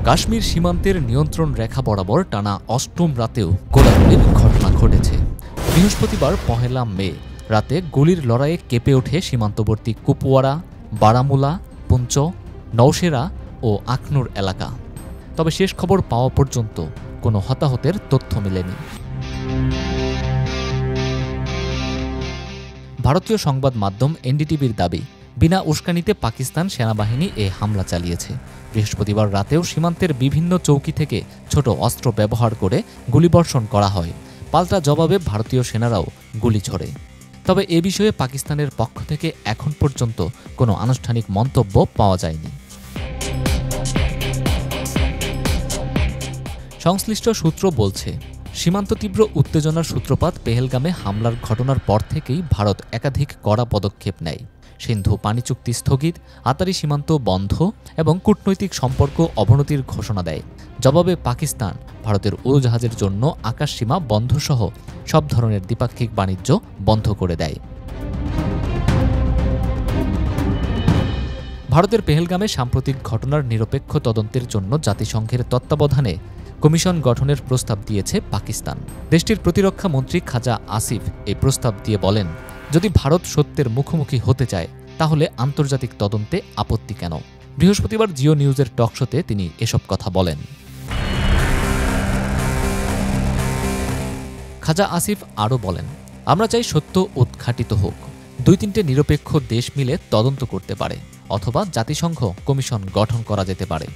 কাশ্মীর সীমান্তের নিয়ন্ত্রণ রেখা বরাবর টানা অষ্টম রাতেও গোলাগুলির ঘটনা ঘটেছে। বৃহস্পতিবার ১ মে রাতে গুলির লড়াইয়ে কেঁপে ওঠে সীমান্তবর্তী কুপওয়ারা, বারামুলা, পুঞ্চ, নওশেরা ও আখনুর এলাকা। তবে শেষ খবর পাওয়া পর্যন্ত কোনো হতাহতের তথ্য মেলেনি। ভারতীয় সংবাদ মাধ্যম এনডিটিভির দাবি, বিনা উস্কানিতে পাকিস্তান সেনাবাহিনী এ হামলা চালিয়েছে। বৃহস্পতিবার রাতেও সীমান্তের বিভিন্ন চৌকি থেকে ছোট অস্ত্র ব্যবহার করে গুলিবর্ষণ করা হয়। পাল্টা জবাবে ভারতীয় সেনারাও গুলি ছোড়ে। তবে এ বিষয়ে পাকিস্তানের পক্ষ থেকে এখন পর্যন্ত কোনো আনুষ্ঠানিক মন্তব্য পাওয়া যায়নি। সংশ্লিষ্ট সূত্র বলছে, সীমান্ত তীব্র উত্তেজনার সূত্রপাত পেহেলগামে হামলার ঘটনার পর থেকেই ভারত একাধিক কড়া পদক্ষেপ নেয়। সিন্ধু পানি চুক্তি স্থগিত, আতারি সীমান্ত বন্ধ এবং কূটনৈতিক সম্পর্ক অবনতির ঘোষণা দেয়। জবাবে পাকিস্তান ভারতের উড়োজাহাজের জন্য আকাশসীমা বন্ধসহ সব ধরনের দ্বিপাক্ষিক বাণিজ্য বন্ধ করে দেয়। ভারতের পেহেলগামে সাম্প্রতিক ঘটনার নিরপেক্ষ তদন্তের জন্য জাতিসংঘের তত্ত্বাবধানে কমিশন গঠনের প্রস্তাব দিয়েছে পাকিস্তান। দেশটির প্রতিরক্ষা মন্ত্রী খাজা আসিফ এই প্রস্তাব দিয়ে বলেন, যদি ভারত সত্যের মুখোমুখি হতে চায় তাহলে আন্তর্জাতিক তদন্তে আপত্তি কেন? বৃহস্পতিবার জিও নিউজের টকশোতে তিনি এসব কথা বলেন। খাজা আসিফ আরও বলেন, আমরা চাই সত্য উদ্ঘাটিত হোক। ২-৩টে নিরপেক্ষ দেশ মিলে তদন্ত করতে পারে অথবা জাতিসংঘ কমিশন গঠন করা যেতে পারে।